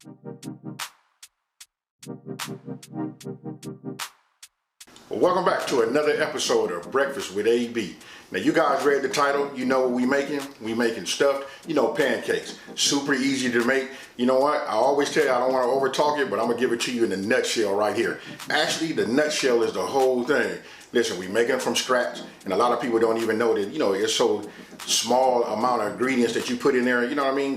Well, welcome back to another episode of Breakfast with AB. Now, you guys read the title. You know what we making. We making stuffed, pancakes. Super easy to make. You know what? I always tell you I don't want to over talk it, but I'm going to give it to you in a nutshell right here. Actually, the nutshell is the whole thing. Listen, we making it from scratch, and a lot of people don't even know that, it's so small amount of ingredients that you put in there,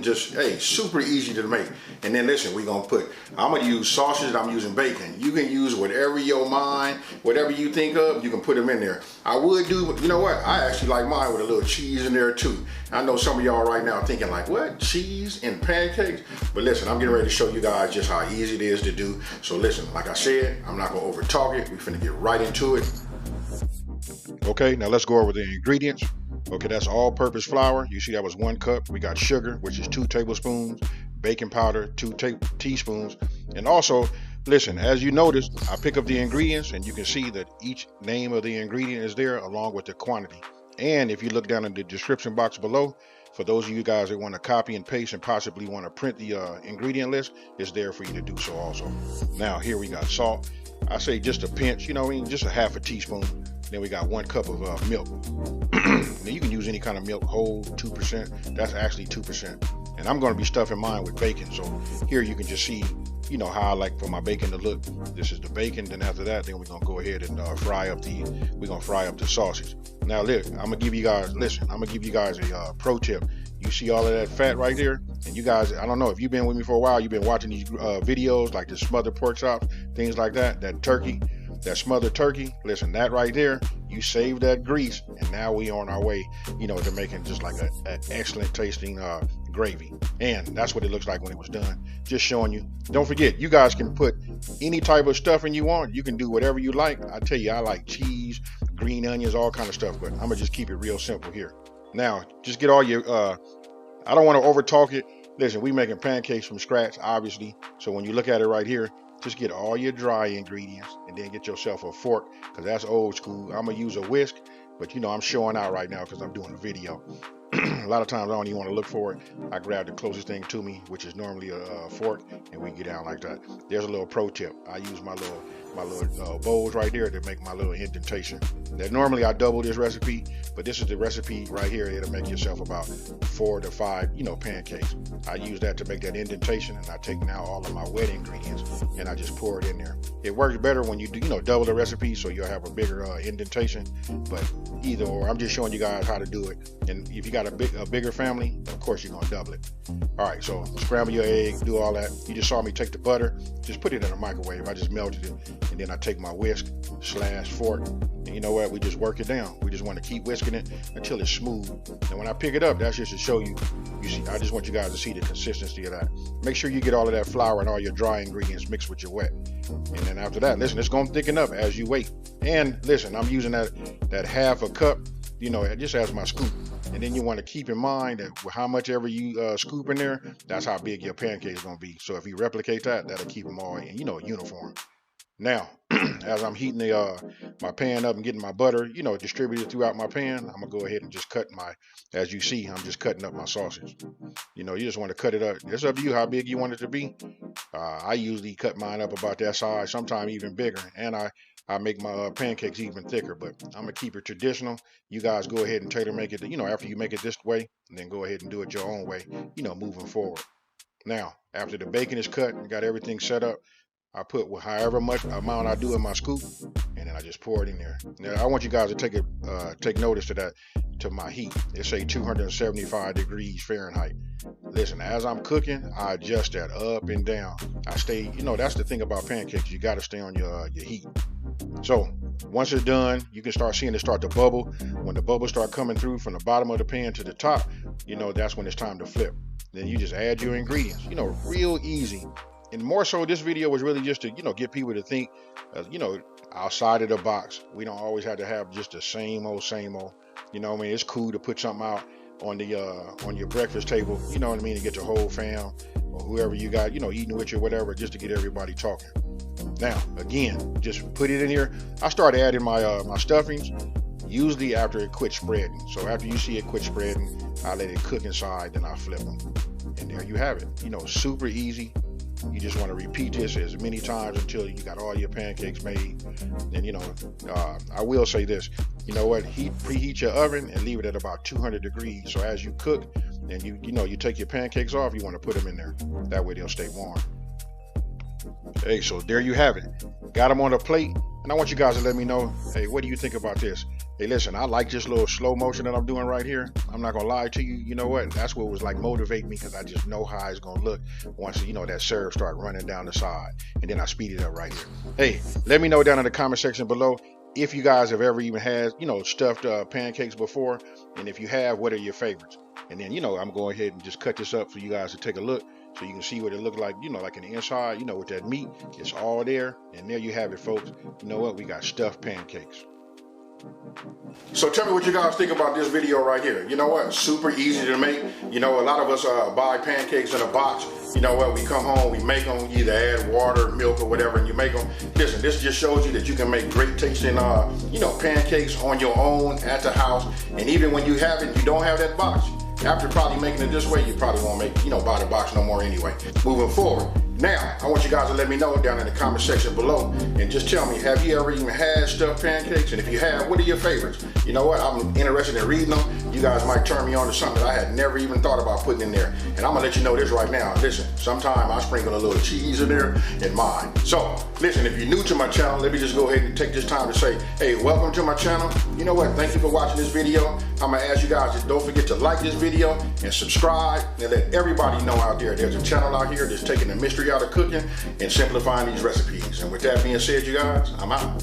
just, hey, super easy to make. And then listen, I'm going to use sausage, I'm using bacon. You can use whatever your mind, whatever you think of, you can put them in there. I would do, you know what, I actually like mine with a little cheese in there too. I know some of y'all right now thinking like, what, cheese in pancakes? But listen, I'm getting ready to show you guys just how easy it is to do. So listen, like I said, I'm not going to over talk it. We're finna get right into it. Okay, now let's go over the ingredients. Okay, that's all-purpose flour. You see that was 1 cup. We got sugar, which is 2 tablespoons, baking powder, 2 teaspoons. And also, listen, as you notice, I pick up the ingredients and you can see that each name of the ingredient is there along with the quantity. And if you look down in the description box below, for those of you guys that want to copy and paste and possibly want to print the ingredient list, it's there for you to do so also. Now, here we got salt. I say just a pinch, just a half a teaspoon. Then we got 1 cup of milk. Now you can use any kind of milk, whole, 2%. That's actually 2%. And I'm going to be stuffing mine with bacon. So here you can just see, how I like for my bacon to look. This is the bacon. Then after that, then we're going to go ahead and fry up the sausage. Now look, I'm going to give you guys a pro tip. You see all of that fat right there? And you guys, I don't know, if you've been with me for a while, you've been watching these videos like the smothered pork chops, things like that, that turkey. That smothered turkey, listen, that right there, you save that grease, and now we on our way, to making just like an excellent tasting gravy. And that's what it looks like when it was done. Just showing you. Don't forget, you guys can put any type of stuffing you want. You can do whatever you like. I tell you, I like cheese, green onions, all kind of stuff, but I'm gonna just keep it real simple here. Now, just get all your, I don't want to over talk it. Listen, we making pancakes from scratch, obviously. So when you look at it right here, just get all your dry ingredients and then get yourself a fork, because that's old school. I'm going to use a whisk, but I'm showing out right now because I'm doing a video. A lot of times I don't even want to look for it. I grab the closest thing to me, which is normally a fork, and we get down like that. There's a little pro tip. I use my little bowls right there to make my little indentation. That normally I double this recipe, but this is the recipe right here. It'll make yourself about 4 to 5, pancakes. I use that to make that indentation, and I take now all of my wet ingredients and I just pour it in there. It works better when you do, double the recipe, so you'll have a bigger indentation. But either or, I'm just showing you guys how to do it. And if you got a bigger family, of course you're gonna double it. All right, so scramble your eggs, do all that. You just saw me take the butter, just put it in a microwave. I just melted it, and then I take my whisk / fork, and you know what? We just work it down. We just want to keep whisking it until it's smooth. And when I pick it up, that's just to show you. You see, I just want you guys to see the consistency of that. Make sure you get all of that flour and all your dry ingredients mixed with your wet. And then after that, listen, it's gonna thicken up as you wait. And listen, I'm using that half a cup, just as my scoop. And then you want to keep in mind that how much ever you scoop in there, that's how big your pancake is going to be. So if you replicate that, that'll keep them all in, uniform. Now, as I'm heating my pan up and getting my butter, distributed throughout my pan, I'm going to go ahead and just cut as you see, I'm just cutting up my sausage. You just want to cut it up. It's up to you how big you want it to be. I usually cut mine up about that size, sometimes even bigger. And I make my pancakes even thicker, but I'm going to keep it traditional. You guys go ahead and tailor make it, after you make it this way, and then go ahead and do it your own way, moving forward. Now, after the bacon is cut and got everything set up, I put however much amount I do in my scoop, and then I just pour it in there. Now, I want you guys to take notice to my heat. It say 275 degrees Fahrenheit. Listen, as I'm cooking, I adjust that up and down. I stay, that's the thing about pancakes. You got to stay on your heat. So once it's done, you can start seeing it start to bubble. When the bubbles start coming through from the bottom of the pan to the top, that's when it's time to flip. Then you just add your ingredients, real easy. And more so, this video was really just to, get people to think, outside of the box. We don't always have to have just the same old. It's cool to put something out on your breakfast table, to get your whole fam or whoever you got, eating with you or whatever, just to get everybody talking. Now, again, just put it in here. I started adding my stuffings usually after it quits spreading. So after you see it quit spreading, I let it cook inside, then I flip them. And there you have it. Super easy. You just want to repeat this as many times until you got all your pancakes made. And I will say this, you know what, preheat your oven and leave it at about 200 degrees. So as you cook and you take your pancakes off, you want to put them in there. That way they'll stay warm. Hey, so there you have it. Got them on a plate. And I want you guys to let me know, hey, what do you think about this? Hey, listen, I like this little slow motion that I'm doing right here. I'm not gonna lie to you. You know what? That's what was like motivating me, because I just know how it's gonna look once that syrup start running down the side, and then I speed it up right here. Hey, let me know down in the comment section below if you guys have ever even had stuffed pancakes before, and if you have, what are your favorites? And then I'm going ahead and just cut this up for you guys to take a look, so you can see what it looked like, like in the inside, with that meat. It's all there, and there you have it, folks. You know what? We got stuffed pancakes. So tell me what you guys think about this video right here. You know what? Super easy to make. A lot of us buy pancakes in a box. You know what? We come home, we make them. You either add water, milk, or whatever, and you make them. Listen, this just shows you that you can make great tasting, pancakes on your own at the house. And even when you don't have that box. After probably making it this way, you probably won't buy the box no more anyway. Moving forward. Now, I want you guys to let me know down in the comment section below, and just tell me, have you ever even had stuffed pancakes? And if you have, what are your favorites? You know what? I'm interested in reading them. You guys might turn me on to something that I had never even thought about putting in there. And I'm gonna let you know this right now. Listen, sometime I sprinkle a little cheese in there in mine. So, listen, if you're new to my channel, let me just go ahead and take this time to say, hey, welcome to my channel. You know what? Thank you for watching this video. I'm gonna ask you guys to don't forget to like this video and subscribe, and let everybody know out there's a channel out here that's taking the mystery out of cooking and simplifying these recipes. And with that being said, you guys, I'm out.